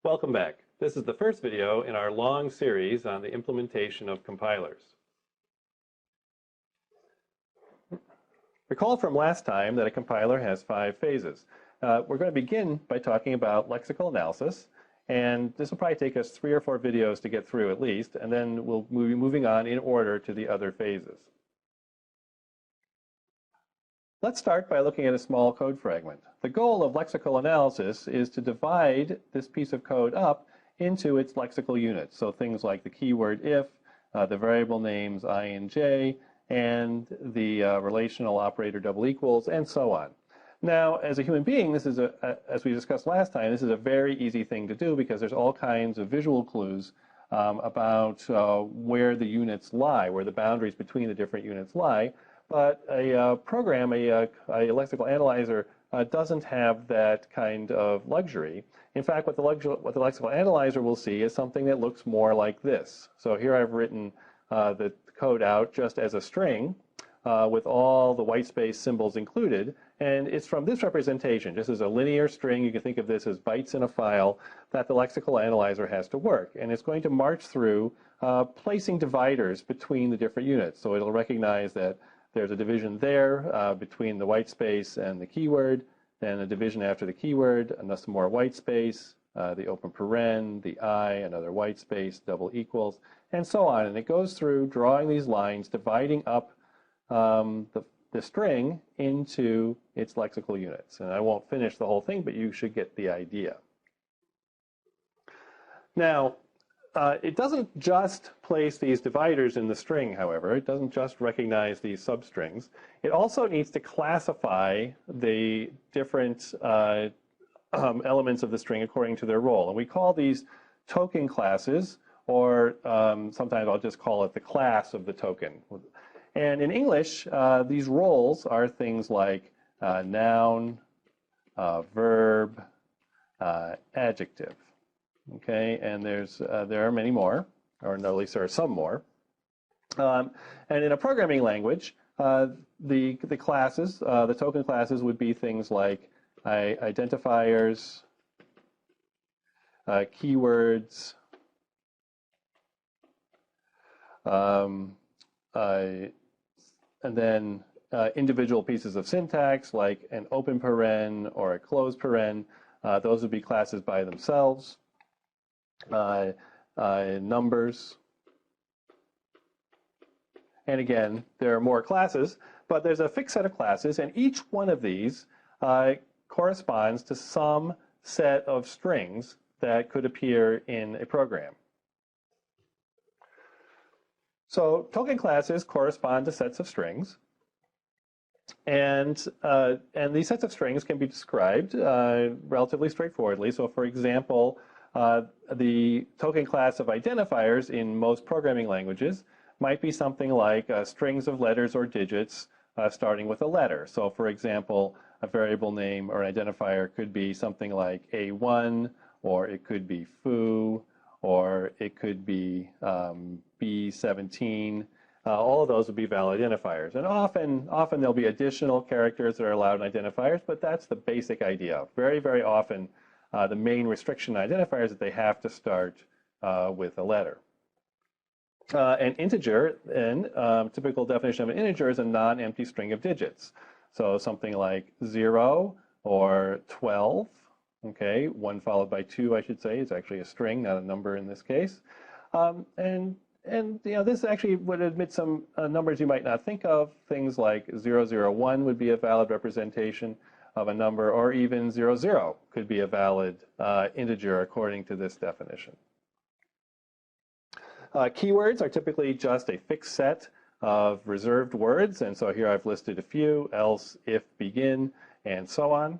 Welcome back. This is the first video in our long series on the implementation of compilers. Recall from last time that a compiler has 5 phases. We're going to begin by talking about lexical analysis, and this will probably take us 3 or 4 videos to get through at least, and then we'll be moving on in order to the other phases. Let's start by looking at a small code fragment. The goal of lexical analysis is to divide this piece of code up into its lexical units. So things like the keyword if, the variable names I and j, and the relational operator double equals, and so on. Now, as a human being, this is as we discussed last time, this is a very easy thing to do because there's all kinds of visual clues about where the units lie, where the boundaries between the different units lie. But a program, a lexical analyzer, doesn't have that kind of luxury. In fact, what the lexical analyzer will see is something that looks more like this. So here I've written the code out just as a string with all the white space symbols included. And it's from this representation, just as a linear string, you can think of this as bytes in a file, that the lexical analyzer has to work. And it's going to march through placing dividers between the different units. So it'll recognize that there's a division there between the white space and the keyword, then a division after the keyword, and some more white space, the open paren, the I, another white space, double equals, and so on. And it goes through drawing these lines, dividing up the string into its lexical units. And I won't finish the whole thing, but you should get the idea. Now, it doesn't just place these dividers in the string, however. It doesn't just recognize these substrings. It also needs to classify the different elements of the string according to their role. And we call these token classes, or sometimes I'll just call it the class of the token. And in English, these roles are things like noun, verb, adjective. Okay, and there are many more, or at least there are some more. And in a programming language, the classes, the token classes would be things like identifiers, keywords, and then individual pieces of syntax like an open paren or a closed paren. Those would be classes by themselves. Numbers. And again, there are more classes, but there's a fixed set of classes, and each one of these corresponds to some set of strings that could appear in a program. So token classes correspond to sets of strings, and these sets of strings can be described relatively straightforwardly. So for example, the token class of identifiers in most programming languages might be something like strings of letters or digits starting with a letter. So for example, a variable name or an identifier could be something like A1, or it could be foo, or it could be B17. All of those would be valid identifiers. And often there'll be additional characters that are allowed in identifiers, but that's the basic idea. Very, very often, the main restriction identifier is that they have to start with a letter. An integer, then, typical definition of an integer is a non-empty string of digits. So something like 0 or 12, okay, 1 followed by 2, I should say, is actually a string, not a number in this case. And you know, this actually would admit some numbers you might not think of. Things like 001 would be a valid representation of a number, or even 00 could be a valid integer according to this definition. Keywords are typically just a fixed set of reserved words, and so here I've listed a few: else, if, begin, and so on.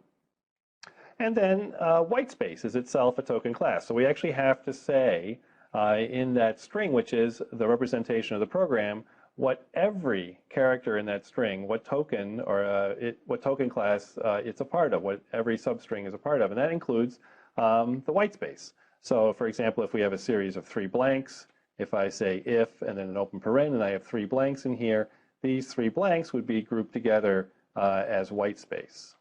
And then white space is itself a token class. So we actually have to say in that string, which is the representation of the program, what every character in that string, what token or what token class it's a part of, what every substring is a part of, and that includes the white space. So for example, if we have a series of 3 blanks, if I say if and then an open paren and I have 3 blanks in here, these 3 blanks would be grouped together as white space.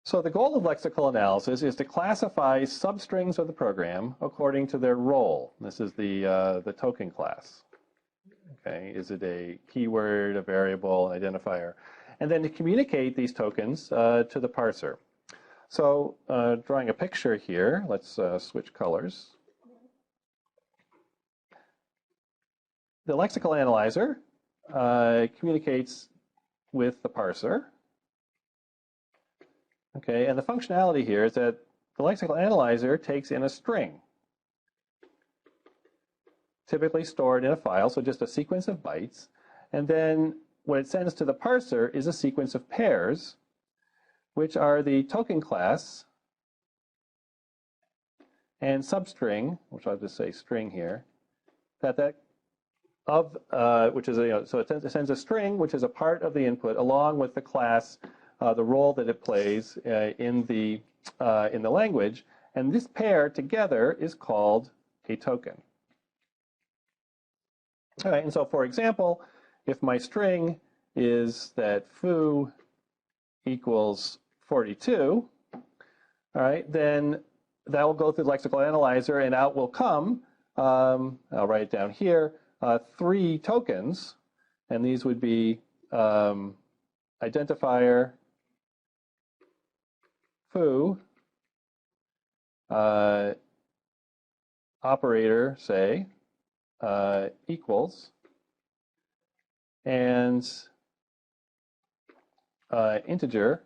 So the goal of lexical analysis is to classify substrings of the program according to their role. This is the token class. Okay, is it a keyword, a variable, an identifier? And then to communicate these tokens to the parser. So drawing a picture here, let's switch colors. The lexical analyzer communicates with the parser. Okay, and the functionality here is that the lexical analyzer takes in a string, typically stored in a file, so just a sequence of bytes, and then what it sends to the parser is a sequence of pairs, which are the token class and substring, which I'll just say string here, which is so it sends a string, which is a part of the input, along with the class, the role that it plays in the language, and this pair together is called a token. All right, and so for example, if my string is that foo equals 42, all right, then that will go through the lexical analyzer and out will come, I'll write it down here, 3 tokens, and these would be identifier, foo, operator, say, equals, and integer,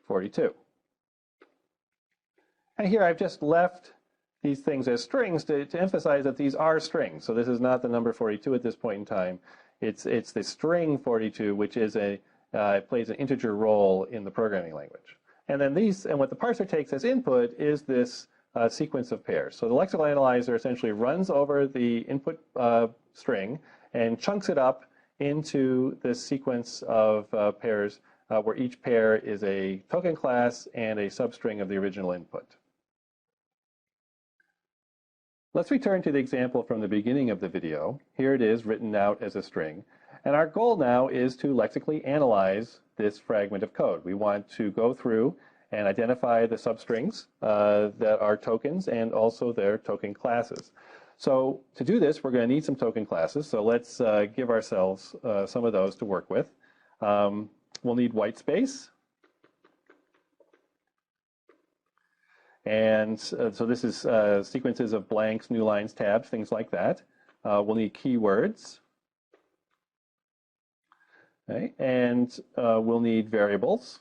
42. And here I've just left these things as strings to emphasize that these are strings. So this is not the number 42 at this point in time. It's the string 42, which is plays an integer role in the programming language. And then what the parser takes as input is this sequence of pairs. So the lexical analyzer essentially runs over the input string and chunks it up into this sequence of pairs where each pair is a token class and a substring of the original input. Let's return to the example from the beginning of the video. Here it is written out as a string. And our goal now is to lexically analyze this fragment of code. We want to go through and identify the substrings that are tokens and also their token classes. So to do this, we're going to need some token classes. So let's give ourselves some of those to work with. We'll need white space. And so this is sequences of blanks, new lines, tabs, things like that. We'll need keywords. Okay. And we'll need variables,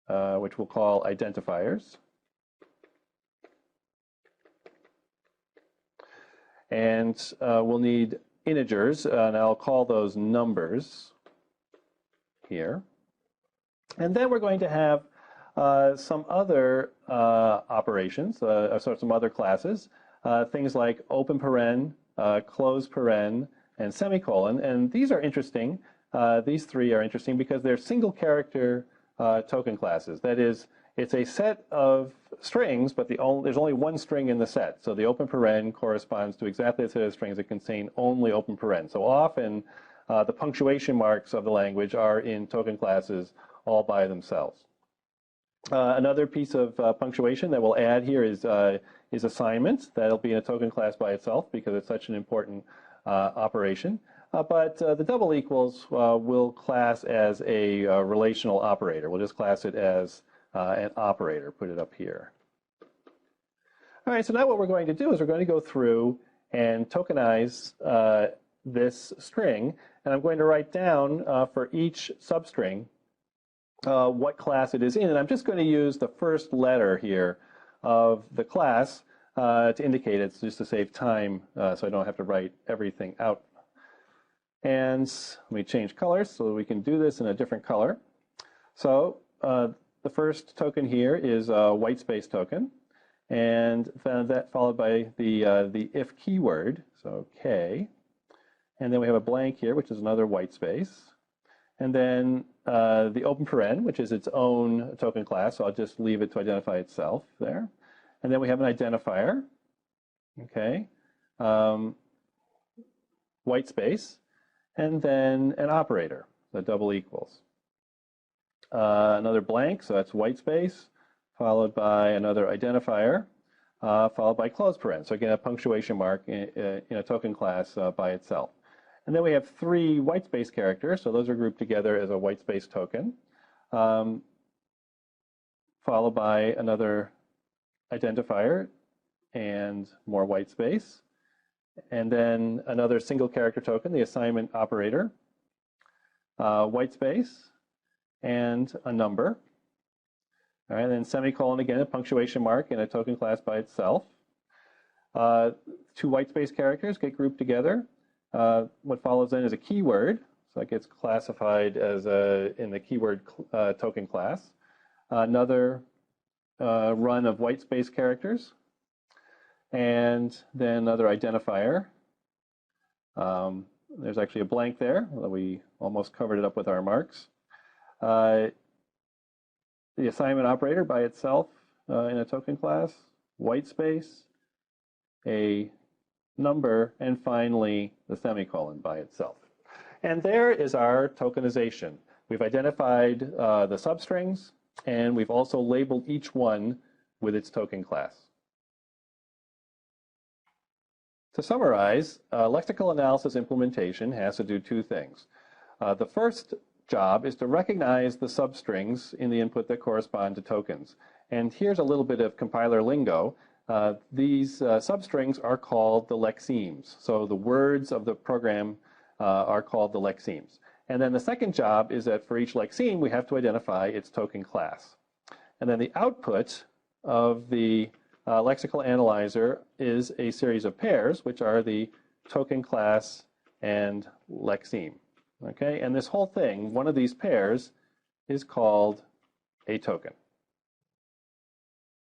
which we'll call identifiers. And we'll need integers, and I'll call those numbers here. And then we're going to have some other operations, some other classes, things like open paren, close paren, and semicolon. And these are interesting. These 3 are interesting because they're single character token classes. That is, it's a set of strings, but there's only one string in the set. So the open paren corresponds to exactly the set of strings that contain only open paren. So often the punctuation marks of the language are in token classes all by themselves. Another piece of punctuation that we'll add here is assignment. That'll be in a token class by itself because it's such an important operation. But the double equals will class as a relational operator. We'll just class it as an operator, put it up here. All right, so now what we're going to do is we're going to go through and tokenize this string, and I'm going to write down for each substring what class it is in, and I'm just going to use the first letter here of the class to indicate it, just to save time so I don't have to write everything out. And let me change colors so we can do this in a different color. So the first token here is a white space token, and that followed by the if keyword, so K. And then we have a blank here, which is another white space. And then the open paren, which is its own token class, so I'll just leave it to identify itself there. And then we have an identifier, okay, white space, and then an operator, the double equals. another blank, so that's white space, followed by another identifier, followed by close paren. So again, a punctuation mark in a token class by itself. And then we have 3 white space characters, so those are grouped together as a white space token, followed by another identifier and more white space, and then another single character token, the assignment operator, white space, and a number. All right, and then semicolon again, a punctuation mark in a token class by itself. 2 white space characters get grouped together. What follows then is a keyword, so that gets classified as in the keyword token class. Another run of white space characters, and then another identifier. There's actually a blank there, although we almost covered it up with our marks. The assignment operator by itself in a token class, white space, a number, and finally the semicolon by itself. And there is our tokenization. We've identified the substrings, and we've also labeled each one with its token class. To summarize, lexical analysis implementation has to do 2 things. The first job is to recognize the substrings in the input that correspond to tokens. And here's a little bit of compiler lingo. These substrings are called the lexemes. So the words of the program are called the lexemes. And then the second job is that for each lexeme, we have to identify its token class. And then the output of the lexical analyzer is a series of pairs, which are the token class and lexeme. Okay, and this whole thing, one of these pairs, is called a token.